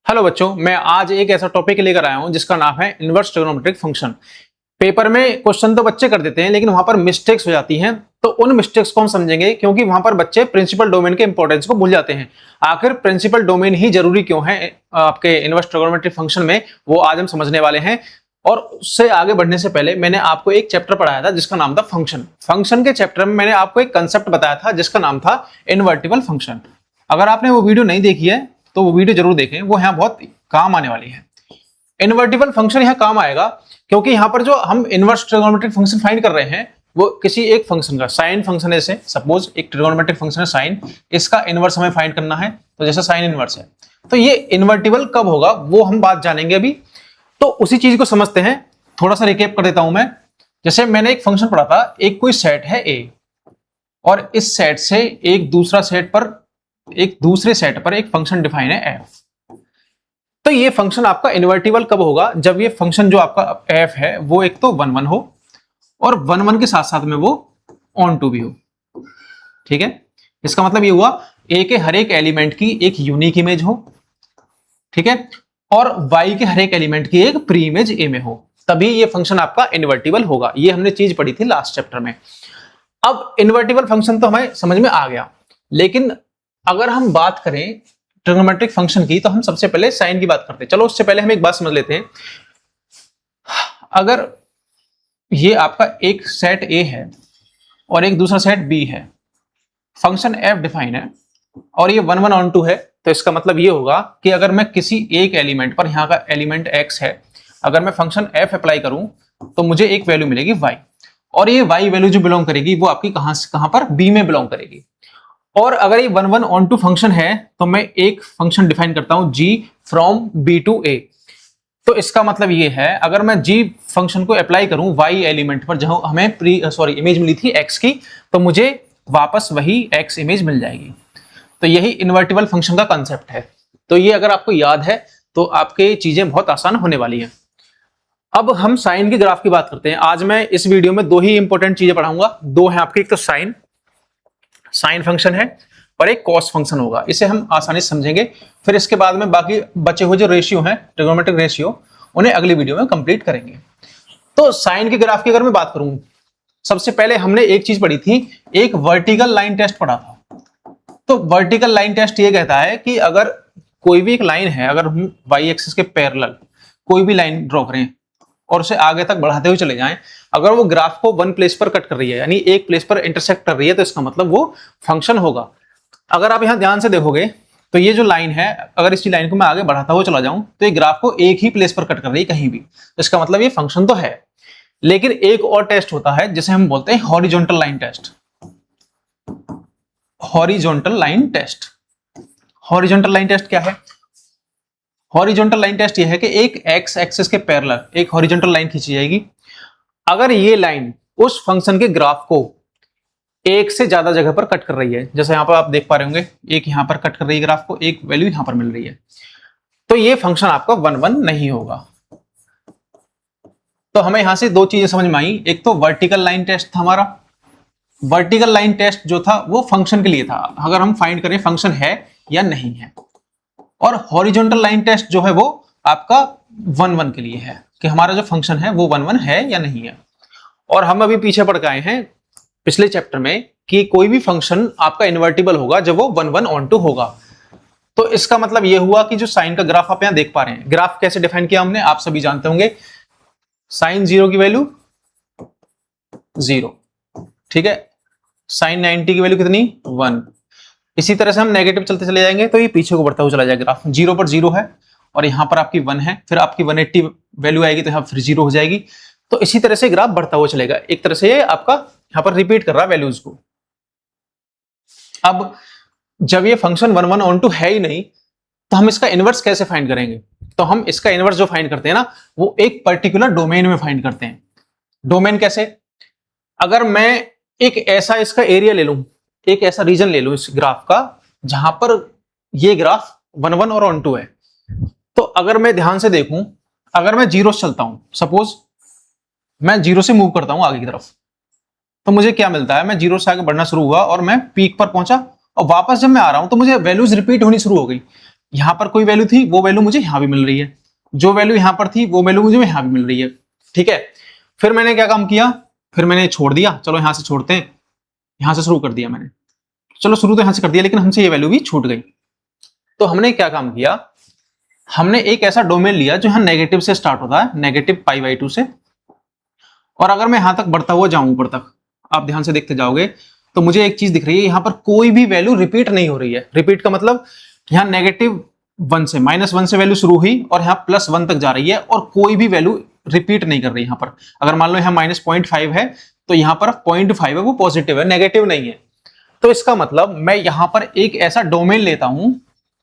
Hello बच्चों, मैं आज एक ऐसा टॉपिक लेकर आया हूं जिसका नाम है इनवर्स ट्रिग्नोमेट्रिक फंक्शन। पेपर में क्वेश्चन तो बच्चे कर देते हैं लेकिन वहां पर मिस्टेक्स हो जाती हैं, तो उन मिस्टेक्स को हम समझेंगे क्योंकि वहां पर बच्चे प्रिंसिपल डोमेन के इंपॉर्टेंस को भूल जाते हैं। आखिर प्रिंसिपल डोमेन ही जरूरी क्यों है आपके इनवर्स ट्रिग्नोमेट्रिक फंक्शन में, वो आज हम समझने वाले हैं। और उससे आगे बढ़ने से पहले मैंने आपको एक चैप्टर पढ़ाया था जिसका नाम था फंक्शन। फंक्शन के चैप्टर में मैंने आपको एक कंसेप्ट बताया था जिसका नाम था इनवर्टिबल फंक्शन। अगर आपने वो वीडियो नहीं देखी है तो वो वीडियो जरूर देखें, वो यहाँ बहुत काम आने वाली है। इनवर्टिबल फंक्शन यहाँ काम आएगा क्योंकि यहाँ पर जो हम इनवर्स ट्रिगोनोमेट्रिक फंक्शन फाइंड कर रहे हैं वो किसी एक फंक्शन का साइन फंक्शन है। जैसे सपोज एक ट्रिगोनोमेट्रिक फंक्शन है साइन, इसका इनवर्स हमें फाइंड करना है, तो जैसे साइन इनवर्स है, तो ये इनवर्टिबल कब होगा वो हम बात जानेंगे अभी। तो उसी चीज को समझते हैं, थोड़ा सा रिकेप कर देता हूं मैं। जैसे मैंने एक फंक्शन पढ़ा था, एक कोई सेट है ए और इस सेट से एक दूसरे सेट पर एक फंक्शन डिफाइन है एफ। तो ये फंक्शन आपका इनवर्टिबल कब होगा? जब ये फंक्शन जो आपका एफ है वो एक तो 1 1 हो और 1 1 के साथ साथ में वो ऑन टू भी हो। ठीक है, इसका मतलब ये हुआ ए के हर एक एलिमेंट की एक यूनिक इमेज हो, ठीक है, और वाई के हर एक एलिमेंट की एक प्री इमेज ए में हो, तभी ये फंक्शन आपका इनवर्टिबल होगा। ये हमने चीज पढ़ी थी लास्ट चैप्टर में। अब इनवर्टिबल फंक्शन तो हमें समझ में आ गया, लेकिन अगर हम बात करें ट्रिग्नोमेट्रिक फंक्शन की तो हम सबसे पहले साइन की बात करते हैं। चलो उससे पहले हम एक बात समझ लेते हैं। अगर ये आपका एक सेट ए है और एक दूसरा सेट बी है, फंक्शन एफ डिफाइन है और ये 1 1 ऑन टू है, तो इसका मतलब ये होगा कि अगर मैं किसी एक एलिमेंट पर, यहाँ का एलिमेंट एक्स है, अगर मैं फंक्शन एफ अप्लाई करूं तो मुझे एक वैल्यू मिलेगी वाई, और ये वाई वैल्यू जो बिलोंग करेगी वो आपकी कहां से कहां पर, बी में बिलोंग करेगी। और अगर ये 1 1 ऑन टू फंक्शन है तो मैं एक फंक्शन डिफाइन करता हूं जी फ्रॉम बी टू ए। तो इसका मतलब ये है अगर मैं जी फंक्शन को अप्लाई करूं वाई एलिमेंट पर जहां हमें इमेज मिली थी एक्स की, तो मुझे वापस वही एक्स इमेज मिल जाएगी। तो यही इनवर्टिबल फंक्शन का कंसेप्ट है। तो ये अगर आपको याद है तो आपके चीजें बहुत आसान होने वाली हैं। अब हम साइन के ग्राफ की बात करते हैं। आज मैं इस वीडियो में दो ही इंपॉर्टेंट चीजें पढ़ाऊंगा। दो हैं आपकी, एक तो साइन फंक्शन है और एक कॉस फंक्शन होगा। इसे हम आसानी से समझेंगे, फिर इसके बाद में बाकी बचे हुए जो रेशियो हैं, ट्रिग्नोमेट्रिक रेशियो, उन्हें अगली वीडियो में कंप्लीट करेंगे। तो साइन के ग्राफ की अगर मैं बात करूं, सबसे पहले हमने एक चीज पढ़ी थी, एक वर्टिकल लाइन टेस्ट पढ़ा था। तो वर्टिकल लाइन टेस्ट ये कहता है कि अगर कोई भी एक लाइन है, अगर हम वाई एक्सिस के पैरेलल कोई भी लाइन ड्रॉ करें और उसे आगे तक बढ़ाते हुए चले जाएं, अगर वो ग्राफ को वन प्लेस पर कट कर रही है, यानी एक प्लेस पर इंटरसेक्ट कर रही है, तो इसका मतलब वो फंक्शन होगा। अगर आप यहां ध्यान से देखोगे तो ये जो लाइन है, अगर इसी लाइन को मैं आगे बढ़ाता हुआ चला जाऊं तो ये ग्राफ को एक ही प्लेस पर कट कर रही है कहीं भी, तो इसका मतलब ये फंक्शन तो है। लेकिन एक और टेस्ट होता है जिसे हम बोलते हैं horizontal line test. Horizontal line test, horizontal line test क्या है? हॉरिजॉन्टल लाइन टेस्ट ये है कि एक एक्स एक्सिस के पैरेलल एक हॉरिजॉन्टल लाइन खींची जाएगी। अगर ये लाइन उस फंक्शन के ग्राफ को एक से ज्यादा जगह पर कट कर रही है, जैसे यहां पर आप देख पा रहे होंगे, एक यहां पर कट कर रही है ग्राफ को, एक वैल्यू यहां पर मिल रही है, तो ये फंक्शन आपका 1 1 नहीं होगा। तो हमें यहां से दो चीजें समझ में आई। एक तो वर्टिकल लाइन टेस्ट था हमारा, वर्टिकल लाइन टेस्ट जो था वो फंक्शन के लिए था, अगर हम फाइंड करें फंक्शन है या नहीं है। और हॉरिजॉन्टल लाइन टेस्ट जो है वो आपका 1 1 के लिए है कि हमारा जो फंक्शन है वो 1 1 है या नहीं है। और हम अभी पीछे पढ़ के आए हैं पिछले चैप्टर में कि कोई भी फंक्शन आपका इनवर्टिबल होगा जब वो 1 1 ऑन टू होगा। तो इसका मतलब ये हुआ कि जो साइन का ग्राफ आप यहां देख पा रहे हैं, ग्राफ कैसे डिफाइन किया हमने, आप सभी जानते होंगे। साइन 0 की वैल्यू 0, ठीक है, साइन 90 की वैल्यू कितनी, 1। इसी तरह से हम नेगेटिव चलते चले जाएंगे तो ये पीछे को बढ़ता हुआ चला जाएगा ग्राफ। 0 पर 0 है और यहां पर आपकी 1 है, फिर आपकी 180 वैल्यू आएगी तो यहां फिर 0 हो जाएगी। तो इसी तरह से ग्राफ बढ़ता हुआ चलेगा। एक तरह से ये आपका यहां पर रिपीट कर रहा है वैल्यूज को। अब जब ये फंक्शन 1 1 ऑन टू है ही नहीं, तो हम इसका इनवर्स कैसे फाइंड करेंगे? तो हम इसका इनवर्स जो फाइंड करते हैं ना, वो एक पर्टिकुलर डोमेन में फाइंड करते हैं। डोमेन कैसे? अगर मैं एक ऐसा इसका एरिया ले लूं, एक ऐसा रीजन ले लूं इस ग्राफ का जहां पर ये ग्राफ 1 1 और ऑन टू है, तो अगर मैं ध्यान से देखूं, अगर मैं 0 से चलता हूं, सपोज मैं 0 से मूव करता हूं आगे की तरफ, तो मुझे क्या मिलता है, मैं 0 से आगे बढ़ना शुरू हुआ और मैं पीक पर पहुंचा, और वापस जब मैं आ रहा हूं तो मुझे वैल्यूज रिपीट होनी शुरू हो गई। यहां पर कोई वैल्यू थी, वो वैल्यू मुझे यहां भी मिल रही है, जो वैल्यू यहां पर थी वो वैल्यू मुझे यहां भी मिल रही है। ठीक है, फिर मैंने क्या काम किया, फिर मैंने छोड़ दिया, चलो यहां से छोड़ते हैं, यहां से शुरू कर दिया मैंने, चलो शुरू तो यहां से कर दिया, लेकिन हमसे ये वैल्यू भी छूट गई। तो हमने क्या काम किया, हमने एक ऐसा डोमेन लिया जो यहां नेगेटिव से स्टार्ट होता है, नेगेटिव π/2 से, और अगर मैं यहां तक बढ़ता हुआ जाऊं ऊपर तक, आप ध्यान से देखते जाओगे तो मुझे एक चीज दिख रही है, यहां पर कोई भी वैल्यू रिपीट नहीं हो रही है। रिपीट का मतलब यहां -1 से -1 से वैल्यू शुरू हुई और यहां +1 तक जा रही है, और कोई भी वैल्यू रिपीट नहीं कर रही यहां पर। अगर मान लो यहां -0.5 है तो यहां पर 0.5 है, वो पॉजिटिव है, नेगेटिव नहीं है। तो इसका मतलब मैं यहां पर एक ऐसा डोमेन लेता हूं,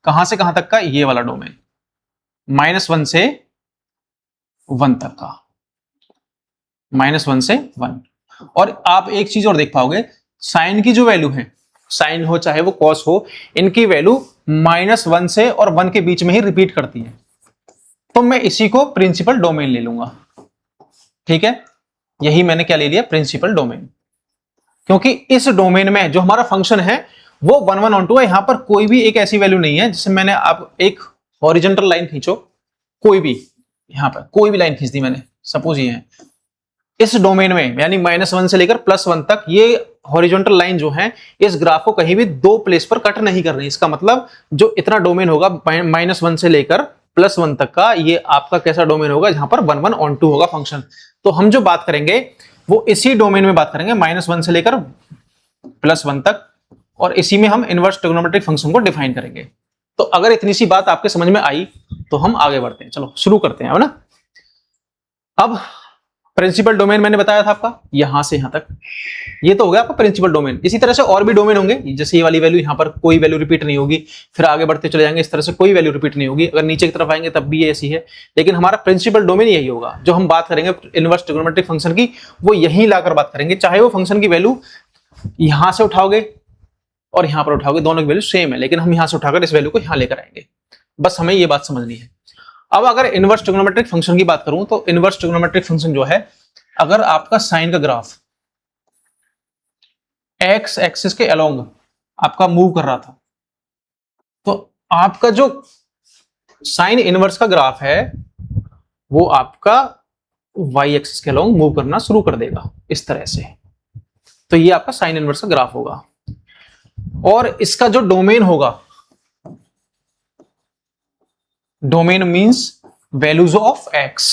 कहां से कहां तक का, ये वाला डोमेन, -1 से 1 तक का, -1 से 1। और आप एक चीज और देख पाओगे, साइन की जो वैल्यू है, साइन हो चाहे वो कॉस हो, इनकी वैल्यू -1 से और 1 के बीच में ही रिपीट करती है। तो मैं इसी को प्रिंसिपल डोमेन ले लूंगा। ठीक है, यही मैंने क्या ले लिया, प्रिंसिपल डोमेन, क्योंकि इस डोमेन में जो हमारा फंक्शन है वो 1 1 on 2 है। यहां पर कोई भी एक ऐसी वैल्यू नहीं है जिससे मैंने, आप एक हॉरिजॉन्टल लाइन खींचो, कोई भी, यहां पर कोई भी लाइन खींच दी मैंने, सपोज ये है, इस डोमेन में यानी -1 से लेकर +1 तक, ये हॉरिजॉन्टल लाइन जो है इस ग्राफ को कहीं भी दो प्लेस पर कट नहीं कर रही। इसका मतलब जो इतना डोमेन होगा -1 से लेकर +1 तक का, ये आपका कैसा डोमेन होगा, जहां पर 1 1 on 2 होगा फंक्शन। तो हम जो बात करेंगे वो इसी डोमेन में बात करेंगे, -1 से लेकर +1 तक, और इसी में हम इनवर्स ट्रिग्नोमेट्रिक फंक्शन को डिफाइन करेंगे। तो अगर इतनी सी बात आपके समझ में आई तो हम आगे बढ़ते हैं, चलो शुरू करते हैं, है ना। अब प्रिंसिपल डोमेन मैंने बताया था आपका, यहां से यहां तक, ये तो हो गया आपका प्रिंसिपल डोमेन। इसी तरह से और भी डोमेन होंगे, जैसे ये वाली वैल्यू, यहां पर कोई वैल्यू रिपीट नहीं होगी, फिर आगे बढ़ते चले जाएंगे, इस तरह से कोई वैल्यू रिपीट नहीं होगी। अगर नीचे की तरफ आएंगे तब भी ये ऐसी है, लेकिन हमारा प्रिंसिपल डोमेन यही होगा। जो हम बात करेंगे इनवर्स ट्रिग्नोमेट्रिक फंक्शन की, वो यहीं लाकर बात करेंगे, चाहे वो फंक्शन की वैल्यू यहां से उठाओगे और यहां पर उठाओगे, दोनों की वैल्यू सेम है, लेकिन हम यहां से उठाकर इस वैल्यू को यहां लेकर आएंगे। बस हमें ये बात समझनी है। अब अगर इनवर्स ट्रिग्नोमेट्रिक फंक्शन की बात करूं तो इनवर्स ट्रिग्नोमेट्रिक फंक्शन जो है, अगर आपका साइन का ग्राफ एक्स एक्सिस के अलोंग आपका मूव कर रहा था, तो आपका जो साइन इनवर्स का ग्राफ है वो आपका वाई एक्सिस के अलोंग मूव करना शुरू कर देगा इस तरह से। तो ये आपका साइन इनवर्स का ग्राफ होगा, और इसका जो डोमेन होगा, domain means values of x.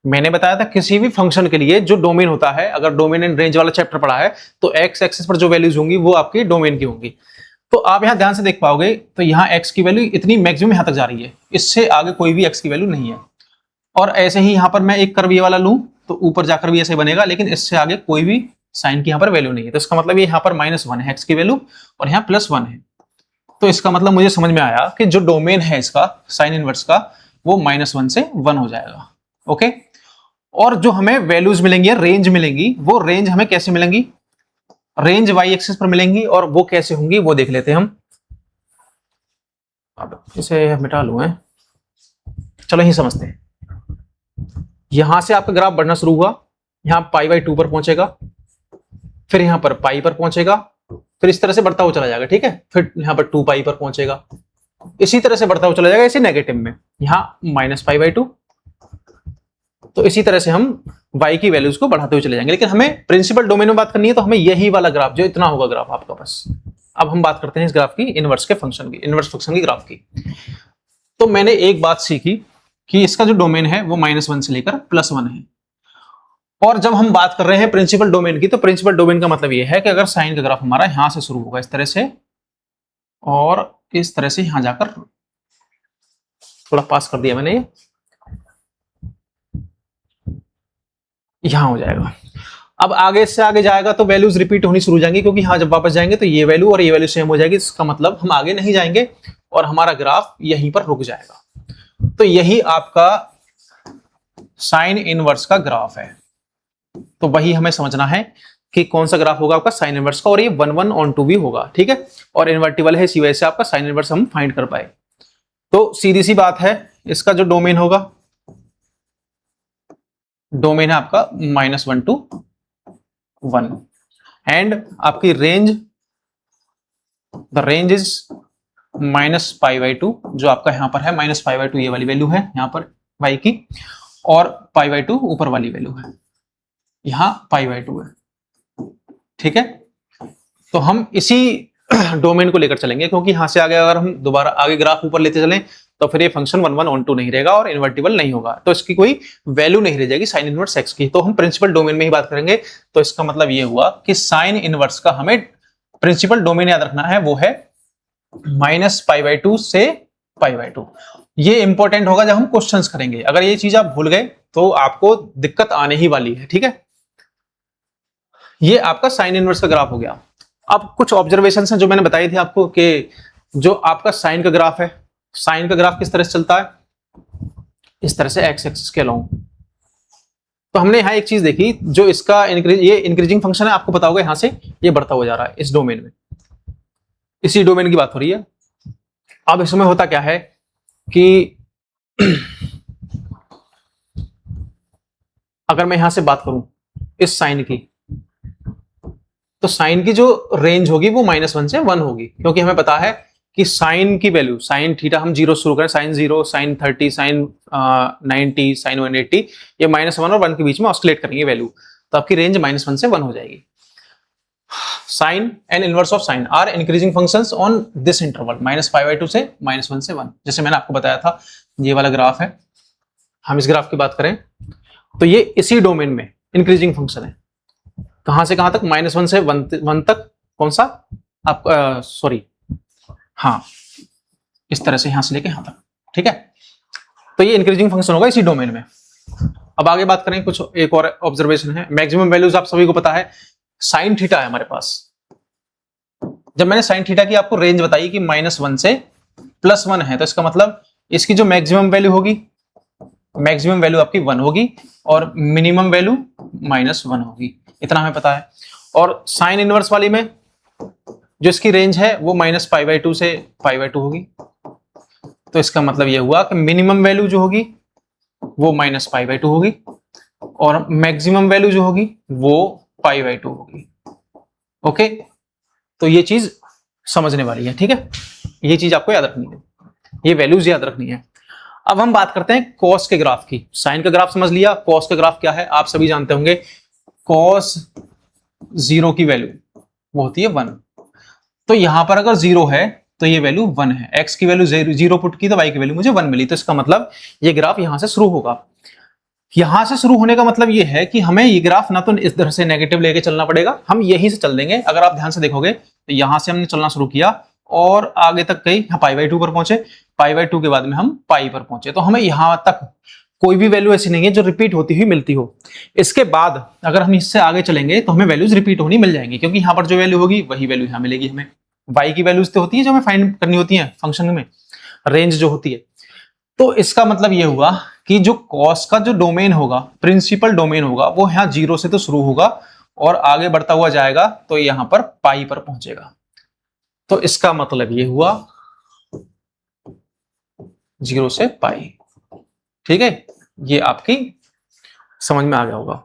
मैंने बताया था किसी भी फंक्शन के लिए जो डोमेन होता है, अगर डोमेन एंड रेंज वाला चैप्टर पढ़ा है, तो एक्स एक्सिस पर जो वैल्यूज होंगी वो आपकी डोमेन की होंगी। तो आप यहां ध्यान से देख पाओगे, तो यहां एक्स की वैल्यू इतनी मैक्सिमम यहां तक जा रही है, इससे आगे कोई भी एक्स की वैल्यू नहीं है। और ऐसे ही यहां पर मैं एक कर्व ये वाला लूं तो ऊपर जाकर भी ऐसे बनेगा, लेकिन इससे आगे कोई भी साइन की यहां पर वैल्यू नहीं है। तो इसका मतलब ये यहां पर -1 है एक्स की वैल्यू, और यहां +1 है। तो इसका मतलब मुझे समझ में आया कि जो डोमेन है इसका साइन इनवर्स का, वो -1 से 1 हो जाएगा। ओके, और जो हमें वैल्यूज मिलेंगी, रेंज मिलेंगी, वो रेंज हमें कैसे मिलेंगी, रेंज वाई एक्सिस पर मिलेंगी, और वो कैसे होंगी वो देख लेते हैं हम। अब इसे मिटा लूं है, चलो यही समझते हैं। यहां से आपका ग्राफ बढ़ना शुरू हुआ, यहां π/2 पर पहुंचेगा, फिर यहां पर पाई पर पहुंचेगा, फिर इस तरह से बढ़ता हुआ चला जाएगा। ठीक है, फिर यहां पर 2π पर पहुंचेगा, इसी तरह से बढ़ता हुआ चला जाएगा, इसी नेगेटिव में, यहां -π/2। तो इसी तरह से हम y की वैल्यूज को बढ़ाते हुए चले जाएंगे, लेकिन हमें प्रिंसिपल डोमेन में बात करनी है, तो हमें यही वाला ग्राफ, जो इतना होगा ग्राफ आपका बस। अब हम बात करते हैं इस ग्राफ की, इनवर्स के फंक्शन की, इनवर्स फंक्शन की ग्राफ की। तो मैंने एक बात सीखी कि इसका जो डोमेन है वो -1 से लेकर +1 है। और जब हम बात कर रहे हैं प्रिंसिपल डोमेन की, तो प्रिंसिपल डोमेन का मतलब ये है कि अगर साइन का ग्राफ हमारा यहां से शुरू होगा इस तरह से, और इस तरह से यहां जाकर, थोड़ा पास कर दिया मैंने, यहां हो जाएगा। अब आगे से आगे जाएगा तो वैल्यूज रिपीट होनी शुरू हो जाएंगी, क्योंकि यहां जब वापस जाएंगे तो ये वैल्यू और ये वैल्यू सेम हो जाएगी। इसका मतलब हम आगे नहीं जाएंगे और हमारा ग्राफ यहीं पर रुक जाएगा। तो यही आपका साइन इनवर्स का ग्राफ है। तो वही हमें समझना है कि कौन सा ग्राफ होगा आपका साइन इनवर्स का, और ये 1 1 on 2 भी होगा। ठीक है, और इन्वर्टिबल है, इसी वजह से आपका साइन इनवर्स हम फाइंड कर पाए। तो सीधी सी बात है, इसका जो डोमेन होगा, डोमेन है आपका -1 to 1, एंड आपकी range, the range is minus pi by two, जो आपका यहाँ पर है माइनस पाई बाई टू, ये वाली वैल्यू है यहाँ पर y की, और पाई बाई टू ऊपर वाली वैल्यू है, यहाँ पाई बाई टू है। ठीक है, तो हम इसी डोमेन को लेकर चलेंगे, क्योंकि यहां से आगे अगर हम दोबारा आगे ग्राफ ऊपर लेते चलें तो फिर ये फंक्शन 1 1 ऑन 2 नहीं रहेगा और इन्वर्टिबल नहीं होगा, तो इसकी कोई वैल्यू नहीं रह जाएगी साइन इनवर्स एक्स की। तो हम प्रिंसिपल डोमेन में ही बात करेंगे। तो इसका मतलब ये हुआ कि साइन इनवर्स का हमें प्रिंसिपल डोमेन याद रखना है, वो है माइनस पाई बाई टू से पाई बाई टू। ये इंपॉर्टेंट होगा जब हम क्वेश्चंस करेंगे, अगर ये चीज आप भूल गए तो आपको दिक्कत आने ही वाली है। ठीक है, ये आपका साइन इनवर्स का ग्राफ हो गया। अब कुछ ऑब्जर्वेशन हैं जो मैंने बताई थी आपको, कि जो आपका साइन का ग्राफ है, साइन का ग्राफ किस तरह से चलता है, इस तरह से एक्स एक्सिस के अलोंग। तो हमने यहाँ एक चीज देखी, जो इसका ये इंक्रीजिंग फंक्शन है, आपको पता होगा यहाँ से ये बढ़ता हुआ जा रहा है इस डोमेन में, इसी डोमेन की बात हो रही है। अब इसमें होता क्या है कि अगर मैं यहां से बात करूं इस साइन की, तो साइन की जो रेंज होगी वो -1 से 1 होगी, क्योंकि हमें पता है कि साइन की वैल्यू, साइन थीटा हम 0 शुरू करें, साइन 0, साइन 30, साइन 90, साइन 180, ये -1 और 1 के बीच में ऑस्किलेट करेंगे वैल्यू, तो आपकी रेंज -1 से 1 हो जाएगी। Sine and inverse of sine are increasing functions on this interval -π/2 से -1 से 1। जैसे मैंने आपको बताया था, ये वाला ग्राफ है, हम इस ग्राफ की बात करें तो ये इसी डोमेन में इंक्रीजिंग फंक्शन है। कहां से कहां तक? -1 से 1 तक। कौन सा? आप सॉरी, हाँ, इस तरह से यहां से लेके यहां तक। ठीक है, तो ये इंक्रीजिंग फंक्शन होगा इसी डोमेन में। अब आगे बात करें, कुछ एक और ऑब्जर्वेशन है। मैक्सिमम वैल्यूज आप सभी को पता है, साइन थीटा है हमारे पास। जब मैंने साइन थीटा की आपको रेंज बताई कि -1 से +1 है, तो इसका मतलब इसकी जो मैक्सिमम वैल्यू होगी, मैक्सिमम वैल्यू आपकी 1 होगी और मिनिमम वैल्यू -1 होगी, इतना हमें पता है। और साइन इनवर्स वाली में जो इसकी रेंज है वो -π/2 से π/2 होगी, तो इसका मतलब ये हुआ कि मिनिमम वैल्यू जो होगी वो -π/2 होगी और मैक्सिमम वैल्यू जो होगी वो π/2 होगी। ओके, तो ये चीज समझने वाली है। ठीक है, ये चीज आपको याद रखनी है, ये वैल्यूज याद रखनी है। अब हम बात करते हैं कॉस के ग्राफ की। साइन का ग्राफ समझ लिया, कॉस का ग्राफ क्या है आप सभी जानते होंगे। कॉस 0 की वैल्यू वो होती है 1, तो यहां पर अगर 0 है तो ये वैल्यू 1 है। x की वैल्यू 0 पुट की तो y की वैल्यू मुझे 1 मिली, तो इसका मतलब ये ग्राफ यहां से शुरू होगा। यहां से शुरू होने का मतलब ये है कि हमें ये ग्राफ ना तो इस तरह से नेगेटिव लेके चलना पड़ेगा, हम यहीं से चल देंगे। अगर आप ध्यान से देखोगे तो यहां से हमने चलना शुरू किया और आगे तक गई, यहाँ π/2 पर पहुंचे, π/2 के बाद में हम पाई पर पहुंचे, तो हमें यहां तक कोई भी वैल्यू ऐसी नहीं है जो रिपीट होती हुई मिलती हो। इसके बाद अगर हम इससे आगे चलेंगे तो हमें वैल्यूज रिपीट होनी मिल जाएंगी, क्योंकि यहाँ पर जो वैल्यू होगी वही वैल्यू यहाँ मिलेगी हमें। y की वैल्यूज तो होती है जो हमें फाइंड करनी होती है फंक्शन में, रेंज जो होती है। तो इसका मतलब ये हुआ कि जो कॉस का जो डोमेन होगा, प्रिंसिपल डोमेन होगा, वो यहाँ 0 से तो शुरू होगा और आगे बढ़ता हुआ जाएगा तो यहाँ पर पाई पर पहुंचेगा। तो इसका मतलब ये हुआ 0 से पाई। ठीक है, ये आपकी समझ में आ गया होगा।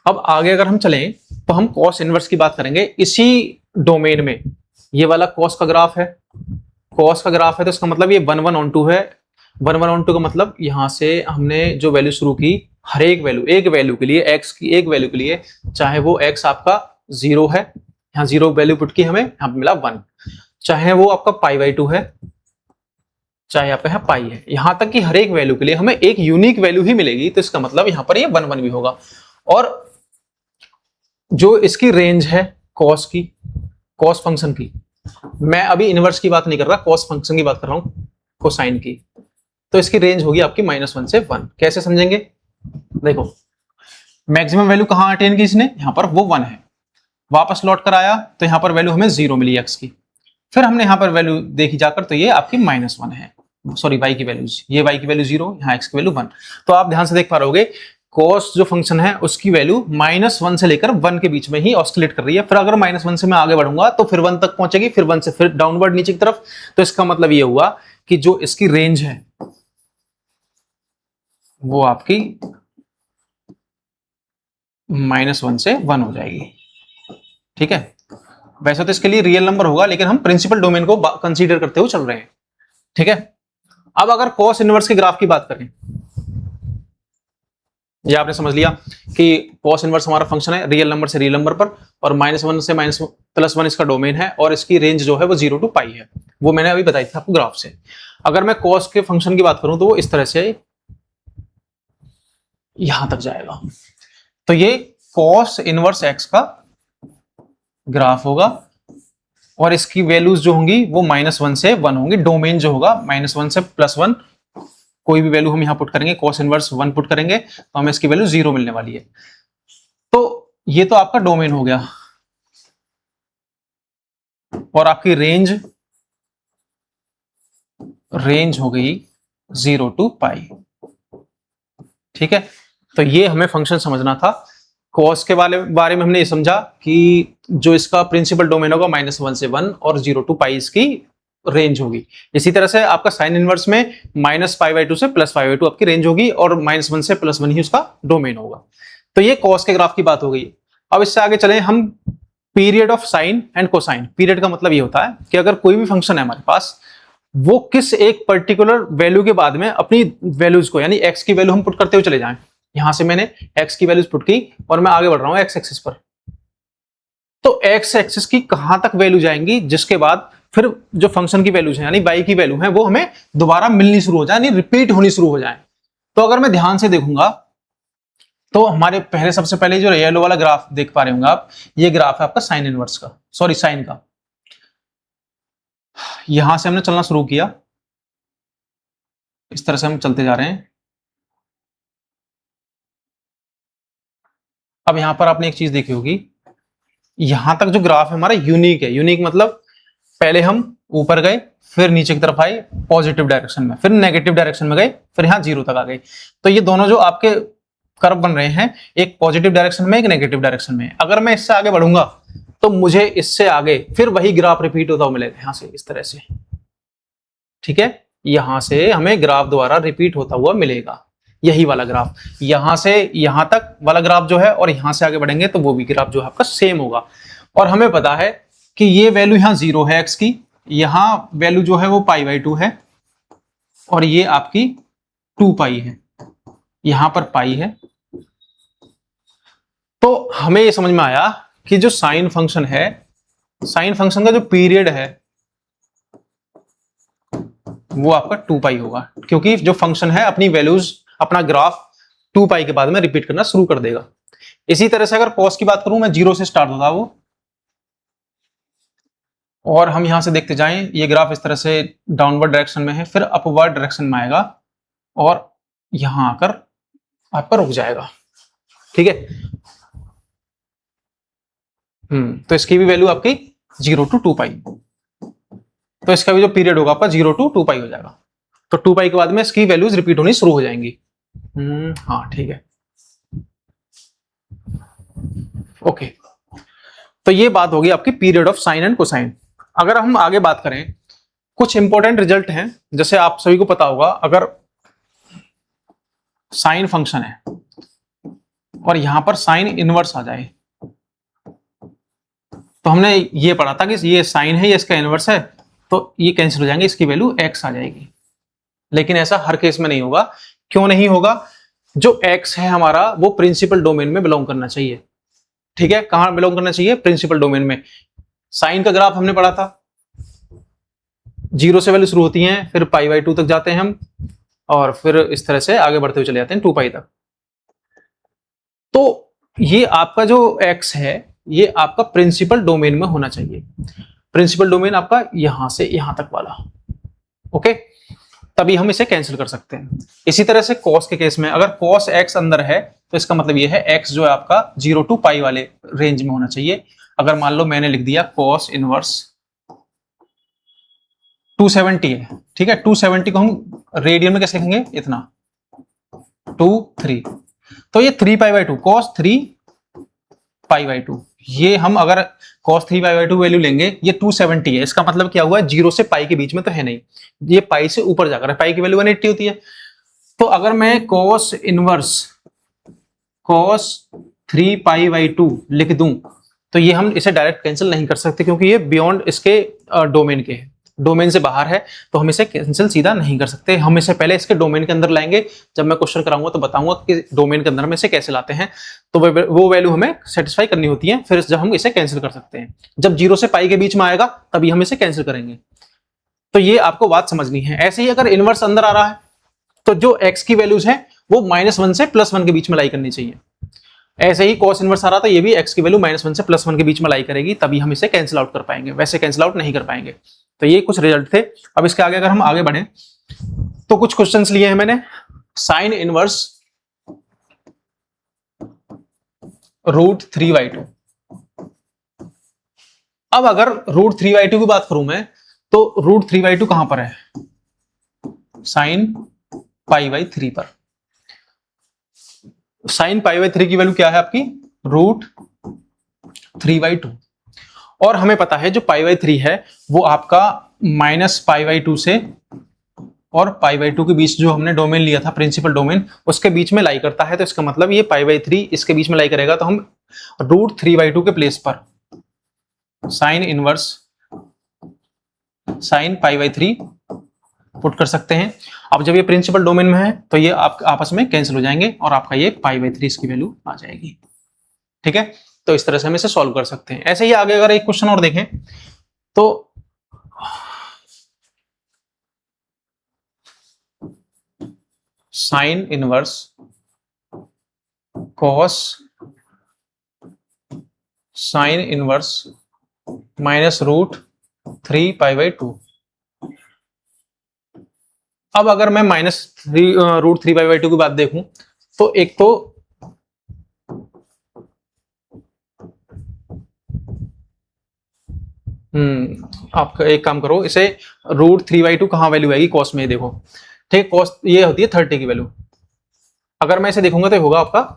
अब आगे अगर हम चलें तो हम कॉस इनवर्स की बात करेंगे इसी डोमेन में। ये वाला कॉस का ग्राफ है, कॉस का ग्राफ है, तो इसका मतलब ये 1 1 ऑन 2 है। 1 1 ऑन 2 का मतलब यहां से हमने जो वैल्यू शुरू की, हर एक वैल्यू के लिए, x की एक वैल्यू के लिए, चाहे वो x आपका 0 है, यहाँ 0 वैल्यू पुट की, हमें यहाँ पे मिला 1, चाहे वो आपका π/2 है, चाहे आपका यहाँ पाई है, यहां तक कि हर एक वैल्यू के लिए हमें एक यूनिक वैल्यू ही मिलेगी। तो इसका मतलब यहाँ पर ये 1 1 भी होगा। और जो इसकी रेंज है कॉस की, कॉस फंक्शन की, मैं अभी इनवर्स की बात नहीं कर रहा, कॉस फंक्शन की बात कर रहा हूं, कोसाइन की, तो इसकी रेंज होगी आपकी -1 से 1। कैसे समझेंगे? देखो, मैक्सिमम वैल्यू कहां अटेन की इसने, यहां पर वो 1 है, वापस लौट कर आया तो यहां पर वैल्यू हमें 0 मिली x की, फिर हमने यहां पर वैल्यू देखी जाकर तो ये आपकी -1 है, सॉरी y की वैल्यूज, ये y की वैल्यू 0, यहाँ x की वैल्यू 1। तो आप ध्यान से देख पा रहोगे कॉस जो फंक्शन है उसकी वैल्यू -1 से लेकर 1 के बीच में ही ऑस्किलेट कर रही है। फिर अगर -1 से मैं आगे बढ़ूंगा तो फिर 1 तक पहुंचेगी, फिर 1 से फिर डाउनवर्ड नीचे की तरफ। तो इसका मतलब ये हुआ कि जो इसकी रेंज है वो आपकी -1 से 1 हो जाएगी। ठीक है, वैसे तो इसके लिए रियल नंबर होगा, लेकिन हम प्रिंसिपल डोमेन को कंसीडर करते हुए चल रहे हैं। ठीक है, अब अगर कॉस इनवर्स के ग्राफ की बात करें, ये आपने समझ लिया कि कॉस इनवर्स हमारा फंक्शन है रियल नंबर से रियल नंबर पर, और -1 से +1 इसका डोमेन है, और इसकी रेंज जो है वो 0 to पाई है। वो मैंने अभी बताई थी आपको ग्राफ से। अगर मैं कॉस के फंक्शन की बात करूं तो वो इस तरह से यहां तक जाएगा। तो ये कॉस इनवर्स एक्स का ग्राफ होगा, और इसकी वैल्यूज जो होंगी वो -1 से 1 होंगी। डोमेन जो होगा -1 से +1, कोई भी वैल्यू हम यहां पुट करेंगे, कॉस इनवर्स 1 पुट करेंगे तो हमें इसकी वैल्यू 0 मिलने वाली है। तो ये तो आपका डोमेन हो गया, और आपकी रेंज हो गई 0 to पाई। ठीक है, तो ये हमें फंक्शन समझना था। कॉस के बारे में हमने ये समझा कि जो इसका प्रिंसिपल डोमेन होगा -1 से 1 और 0 to पाई इसकी रेंज होगी। इसी तरह से आपका साइन इनवर्स में -π/2 से +π/2 आपकी रेंज होगी, और -1 से +1 ही उसका डोमेन होगा। तो ये कॉस के ग्राफ की बात हो गई। अब इससे आगे चले हम period of sine and cosine. Period का मतलब ये होता है कि अगर कोई भी फंक्शन है हमारे पास, वो किस एक पर्टिकुलर वैल्यू के बाद में अपनी वैल्यूज को, यानी एक्स की वैल्यू हम पुट करते हुए चले जाएं। यहां से मैंने एक्स की वैल्यूज पुट की और मैं आगे बढ़ रहा हूं एक्स एक्सिस पर। तो एक्स एक्सिस की कहां तक वैल्यू जाएंगी जिसके बाद फिर जो फंक्शन की वैल्यूज है यानी वाई की वैल्यू है वो हमें दोबारा मिलनी शुरू हो जाए, यानी रिपीट होनी शुरू हो जाए। तो अगर मैं ध्यान से देखूंगा तो हमारे पहले सबसे पहले जो येलो वाला ग्राफ देख पा रहे होंगे आप, ये ग्राफ है आपका साइन इनवर्स का, सॉरी साइन का। यहां से हमने चलना शुरू किया, इस तरह से हम चलते जा रहे हैं। अब यहां पर आपने एक चीज देखी होगी, यहां तक जो ग्राफ है हमारा यूनिक है। यूनिक मतलब पहले हम ऊपर गए, फिर नीचे की तरफ आए पॉजिटिव डायरेक्शन में, फिर नेगेटिव डायरेक्शन में गए, फिर यहां 0 तक आ गए। तो ये दोनों जो आपके कर्व बन रहे हैं, एक पॉजिटिव डायरेक्शन में, एक नेगेटिव डायरेक्शन में। अगर मैं इससे आगे बढ़ूंगा तो मुझे इससे आगे फिर वही ग्राफ रिपीट होता हुआ मिलेगा, यहां से इस तरह से। ठीक है, यहां से हमें ग्राफ द्वारा रिपीट होता हुआ मिलेगा, यही वाला ग्राफ। यहां से यहां तक वाला ग्राफ जो है, और यहां से आगे बढ़ेंगे तो वो भी ग्राफ जो है आपका सेम होगा। और हमें पता है कि ये वैल्यू यहां 0 है एक्स की, यहां वैल्यू जो है वो π/2 है, और ये आपकी 2 पाई है, यहां पर पाई है। तो हमें ये समझ में आया कि जो साइन फंक्शन है, साइन फंक्शन का जो पीरियड है वो आपका 2 पाई होगा, क्योंकि जो फंक्शन है अपनी वैल्यूज, अपना ग्राफ 2 पाई के बाद में रिपीट करना शुरू कर देगा। इसी तरह से अगर कॉस की बात करूं, मैं 0 से स्टार्ट होता वो, और हम यहां से देखते जाएं, ये ग्राफ इस तरह से डाउनवर्ड डायरेक्शन में है, फिर अपवर्ड डायरेक्शन में आएगा और यहां आकर आपका रुक जाएगा। ठीक है, तो इसकी भी वैल्यू आपकी 0 to 2 पाई, तो इसका भी जो पीरियड होगा आपका 0 to 2 पाई हो जाएगा। तो 2 पाई के बाद में इसकी वैल्यूज रिपीट होनी शुरू हो जाएंगी। हाँ ठीक है, ओके। तो ये बात होगी आपकी period of sine and cosine. अगर हम आगे बात करें, कुछ इंपॉर्टेंट रिजल्ट हैं, जैसे आप सभी को पता होगा, अगर साइन फंक्शन है और यहां पर साइन इनवर्स आ जाए, तो हमने ये पढ़ा था कि ये साइन है, ये इसका इनवर्स है, तो ये कैंसिल हो जाएंगे, इसकी वैल्यू x आ जाएगी। लेकिन ऐसा हर केस में नहीं होगा। क्यों नहीं होगा? जो x है हमारा वो प्रिंसिपल डोमेन में बिलोंग करना चाहिए। ठीक है, कहां बिलोंग करना चाहिए? प्रिंसिपल डोमेन में। साइन का ग्राफ हमने पढ़ा था, 0 से वैल्यू शुरू होती हैं, फिर π/2 तक जाते हैं हम, और फिर इस तरह से आगे बढ़ते हुए चले जाते हैं 2 पाई तक। तो ये आपका जो x है ये आपका प्रिंसिपल डोमेन में होना चाहिए। प्रिंसिपल डोमेन आपका यहां से यहां तक वाला, ओके, तभी हम इसे कैंसिल कर सकते हैं। इसी तरह से cos के केस में अगर cos x अंदर है तो इसका मतलब ये है x जो है आपका 0 to पाई वाले रेंज में होना चाहिए। अगर मान लो मैंने लिख दिया cos इनवर्स 270 है, ठीक है, 270 को हम रेडियन में कैसे लिखेंगे? इतना 2 3, तो ये 3π/2 cos 3π/2, ये हम अगर cos 3π/2 वैल्यू लेंगे, ये 270 है, इसका मतलब क्या हुआ? 0 से पाई के बीच में तो है नहीं, ये पाई से ऊपर जाकर है, पाई की वैल्यू 180 होती है। तो अगर मैं cos इनवर्स cos 3π/2 लिख दूं तो ये हम इसे डायरेक्ट कैंसिल नहीं कर सकते क्योंकि ये बियॉन्ड इसके डोमेन के है, डोमेन से बाहर है, तो हम इसे कैंसिल सीधा नहीं कर सकते। हम इसे पहले इसके डोमेन के अंदर लाएंगे, जब मैं क्वेश्चन कराऊंगा तो बताऊंगा कि डोमेन के अंदर में इसे कैसे लाते हैं। तो वो वैल्यू हमें सेटिस्फाई करनी होती है, फिर जब हम इसे कैंसिल कर सकते हैं। जब 0 से पाई के बीच में आएगा तभी हम इसे कैंसिल करेंगे। तो ये आपको बात समझनी है। ऐसे ही अगर इनवर्स अंदर आ रहा है तो जो x की वैल्यूज है वो -1 से +1 के बीच में लाई करनी चाहिए। ऐसे ही cos इनवर्स आ रहा था, ये भी x की वैल्यू -1 से +1 के बीच में लाई करेगी, तभी हम इसे कैंसिल आउट कर पाएंगे, वैसे कैंसिल आउट नहीं कर पाएंगे। तो ये कुछ रिजल्ट थे। अब इसके आगे अगर हम आगे बढ़े तो कुछ क्वेश्चंस लिए हैं मैंने। Sine inverse √3/2। अब अगर √3/2 की बात करूं मैं तो √3/2 कहां पर है? साइन π/3 पर। साइन π/3 की वैल्यू क्या है आपकी? √3/2। और हमें पता है जो π/3 है वो आपका -π/2 से और π/2 के बीच जो हमने डोमेन लिया था, प्रिंसिपल डोमेन, उसके बीच में लाई करता है। तो इसका मतलब ये π/3 इसके बीच में लाई करेगा, तो हम √3/2 के प्लेस पर साइन इनवर्स साइन π/3 पुट कर सकते हैं। अब जब ये प्रिंसिपल डोमेन में है तो ये आपस में कैंसिल हो जाएंगे और आपका ये π/3 इसकी वैल्यू आ जाएगी। ठीक है, तो इस तरह से हम इसे सॉल्व कर सकते हैं। ऐसे ही आगे अगर एक क्वेश्चन और देखें तो sine inverse cos sine inverse -√3π/2। अब अगर मैं -√3π/2 की बात देखूं तो एक तो आप एक काम करो, इसे √3/2 कहां वैल्यू आएगी? कॉस में देखो। ठीक है, कॉस ये होती है 30 की वैल्यू। अगर मैं इसे देखूंगा तो होगा आपका,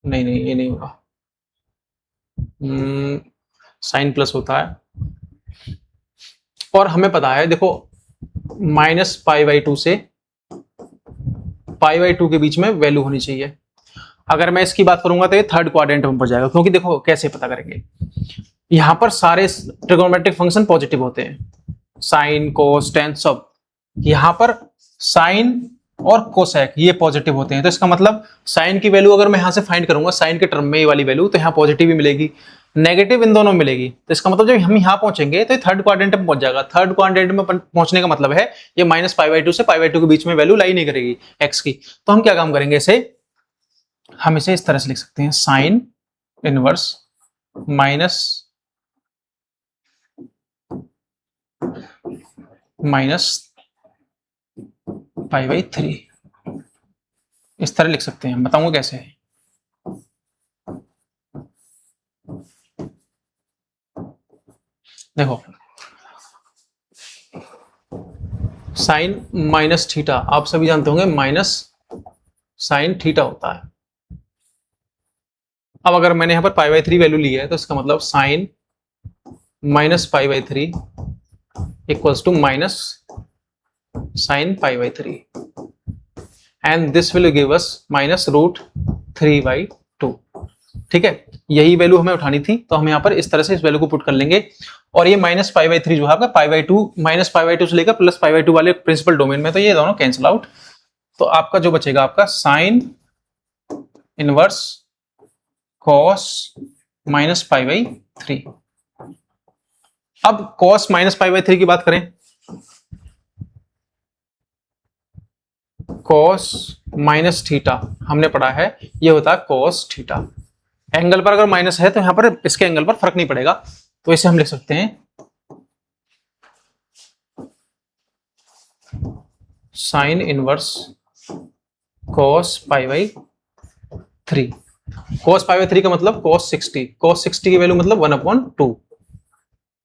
नहीं ये नहीं होगा, साइन प्लस होता है। और हमें पता है देखो -π/2 से π/2 के बीच में वैल्यू होनी चाहिए। अगर मैं इसकी बात करूंगा तो ये थर्ड क्वाड्रेंट में पड़ जाएगा, क्योंकि देखो कैसे पता करेंगे, यहां पर सारे ट्रिगोनोमेट्रिक फंक्शन पॉजिटिव होते हैं, साइन कोस टेन सब। यहां पर साइन और कोसेक ये पॉजिटिव होते हैं, तो इसका मतलब साइन की वैल्यू अगर मैं यहां से फाइंड करूंगा साइन के टर्म में ये वाली वैल्यू, तो यहाँ पॉजिटिव भी मिलेगी, नेगेटिव इन दोनों मिलेगी। तो इसका मतलब जब हम यहाँ पहुंचेंगे तो थर्ड क्वाड्रेंट में पहुंच जाएगा। थर्ड क्वाड्रेंट में पहुंचने का मतलब है ये -π/2 से π/2 के बीच में वैल्यू लाई नहीं करेगी एक्स की। तो हम क्या काम करेंगे, इसे हम इसे इस तरह से लिख सकते हैं, साइन इनवर्स -π/3 इस तरह लिख सकते हैं। बताऊंगा कैसे है। देखो साइन -θ आप सभी जानते होंगे, माइनस साइन थीटा होता है। अब अगर मैंने यहां पर π/3 वैल्यू ली है तो इसका मतलब sine -π/3 equals to minus sine π/3 and this will give us -√3/2। ठीक है, यही वैल्यू हमें उठानी थी, तो हम यहाँ पर इस तरह से इस वैल्यू को पुट कर लेंगे। और ये -π/3 जो है आपका π/2 से लेकर +π/2 वाले प्रिंसिपल डोमेन में, तो ये दोनों कैंसिल आउट। तो आपका जो बचेगा आपका साइन इनवर्स कॉस -π/3। अब कॉस -π/3 की बात करें, कॉस -θ हमने पढ़ा है, ये होता है कॉस थीटा। एंगल पर अगर माइनस है तो यहां पर इसके एंगल पर फर्क नहीं पड़ेगा, तो इसे हम लिख सकते हैं साइन इनवर्स कॉस π/3। कॉस π/3 का मतलब कॉस 60। कॉस 60 की वैल्यू मतलब 1/2।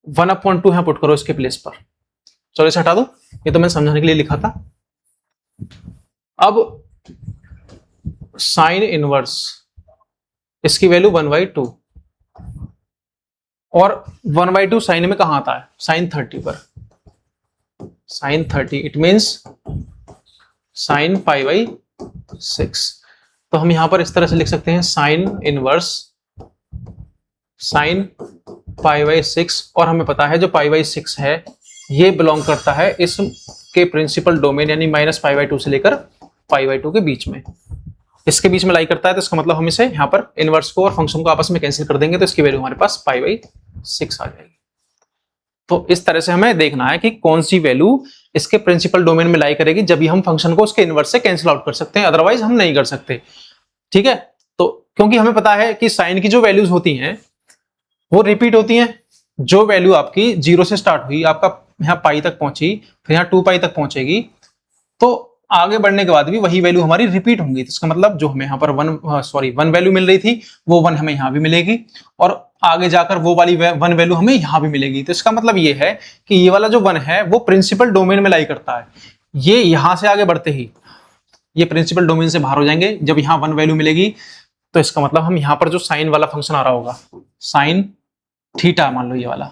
1/2 यहां पुट करो इसके प्लेस पर। चलो इसे हटा दो, ये तो मैंने समझाने के लिए लिखा था। अब साइन इनवर्स इसकी वैल्यू 1/2 और 1/2 साइन में कहां आता है? साइन 30 पर। Sine 30 it means sine π/6। तो हम यहां पर इस तरह से लिख सकते हैं sine inverse sine pi by 6, और हमें पता है जो पाई बाई 6 है ये बिलोंग करता है इसके प्रिंसिपल डोमेन यानी माइनस पाई बाई 2 से लेकर पाई बाई 2 के बीच में, इसके बीच में लाई करता है। तो इसका मतलब हम इसे यहाँ पर इनवर्स को और फंक्शन को आपस में कैंसिल कर देंगे तो इसकी वैल्यू हमारे पास पाई बाई 6 आ जाएगी। तो इस तरह से हमें देखना है कि कौन सी वैल्यू इसके प्रिंसिपल डोमेन में लाई करेगी, जब भी हम फंक्शन को उसके इनवर्स से कैंसिल आउट कर सकते हैं, अदरवाइज हम नहीं कर सकते। ठीक है, तो क्योंकि हमें पता है कि साइन की जो वैल्यूज होती हैं वो रिपीट होती हैं। जो वैल्यू आपकी 0 से स्टार्ट हुई, आपका यहाँ पाई तक पहुंची, फिर यहाँ 2 पाई तक पहुंचेगी, तो आगे बढ़ने के बाद भी वही वैल्यू हमारी रिपीट होंगी। तो इसका मतलब जो हमें यहाँ पर वन वैल्यू मिल रही थी वो वन हमें यहाँ भी मिलेगी, और आगे जाकर वो वाली वन वैल्यू हमें यहाँ भी मिलेगी। तो इसका मतलब ये है कि ये वाला जो वन है वो प्रिंसिपल डोमेन में लाई करता है। ये यहाँ से आगे बढ़ते ही ये प्रिंसिपल डोमेन से बाहर हो जाएंगे। जब यहाँ वन वैल्यू मिलेगी तो इसका मतलब हम यहाँ पर जो साइन वाला फंक्शन आ रहा होगा, साइन थीटा मान लो ये वाला,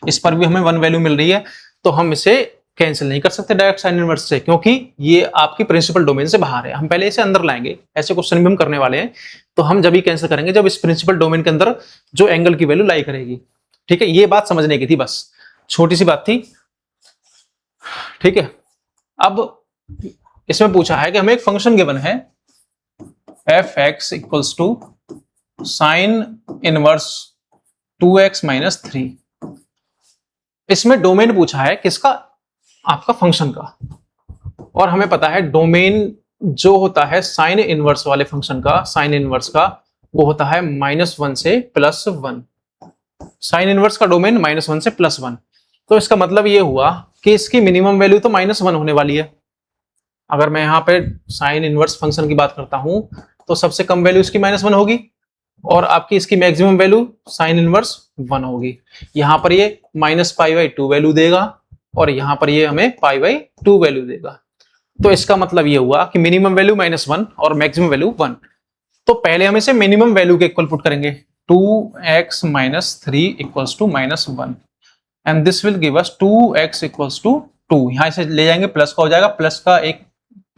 इस पर भी हमें वन वैल्यू मिल रही है, तो हम इसे कैंसिल नहीं कर सकते डायरेक्ट साइन इनवर्स से, क्योंकि ये आपकी प्रिंसिपल डोमेन से बाहर है। हम पहले इसे अंदर लाएंगे, ऐसे क्वेश्चन भी हम करने वाले हैं। तो हम जब ही कैंसिल करेंगे जब इस प्रिंसिपल डोमेन के अंदर जो एंगल की वैल्यू लाई करेगी। ठीक है, ये बात समझने की थी, बस छोटी सी बात थी। ठीक है, अब इसमें पूछा है कि हमें एक फंक्शन गिवन है F x equals to sine inverse 2x minus 3। इसमें डोमेन पूछा है किसका, आपका फंक्शन का, और हमें पता है डोमेन जो होता है साइन इनवर्स वाले फंक्शन का, साइन इनवर्स का वो होता है -1 से +1। साइन इनवर्स का डोमेन -1 से +1। तो इसका मतलब ये हुआ कि इसकी मिनिमम वैल्यू तो -1 होने वाली है। अगर मैं यहाँ पे साइन इनवर्स फंक्शन की बात करता हूं तो सबसे कम वैल्यू इसकी -1 होगी, और आपकी इसकी मैक्सिमम वैल्यू साइन इनवर्स 1 होगी। यहाँ पर ये -π/2 वैल्यू देगा, और यहाँ पर ये हमें π/2 वैल्यू देगा। तो इसका मतलब ये हुआ कि मिनिमम वैल्यू -1 और मैक्सिमम वैल्यू 1। तो पहले हम इसे मिनिमम वैल्यू के इक्वल पुट करेंगे, 2x minus 3 equals to -1, and this will give us 2x equals to 2। यहाँ से ले जाएंगे प्लस का हो जाएगा, प्लस का एक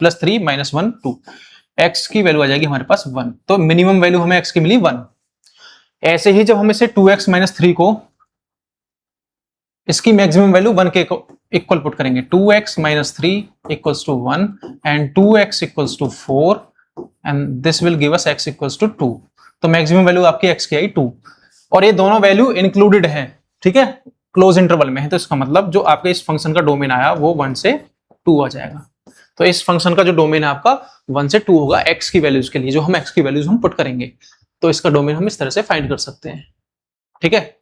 +3 -1 2, x की वैल्यू आ जाएगी हमारे पास 1। तो मिनिमम वैल्यू हमें x की मिली 1। ऐसे ही जब हम इसे 2x माइनस 3 को इसकी मैक्सिमम वैल्यू 1 के इक्वल पुट करेंगे, 2x minus 3 equals to 1 and 2x equals to 4 and this will give us x equals to 2। तो मैक्सिमम वैल्यू आपकी x की आई 2, और ये दोनों वैल्यू इंक्लूडेड है। ठीक है, क्लोज इंटरवल में है। तो इसका मतलब जो आपके इस फंक्शन का डोमेन आया वो 1 से 2 आ जाएगा। तो इस फंक्शन का जो डोमेन है आपका 1 से 2 होगा x की वैल्यूज के लिए, जो हम x की वैल्यूज हम पुट करेंगे। तो इसका डोमेन हम इस तरह से फाइंड कर सकते हैं। ठीक है,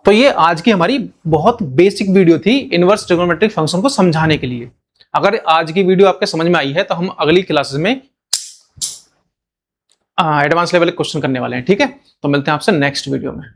तो ये आज की हमारी बहुत बेसिक वीडियो थी इनवर्स ट्रिगोनोमेट्रिक फंक्शन को समझाने के लिए। अगर आज की वीडियो आपके समझ में आई है तो हम अगली क्लासेस में एडवांस लेवल के क्वेश्चन करने वाले हैं। ठीक है, तो मिलते हैं आपसे नेक्स्ट वीडियो में।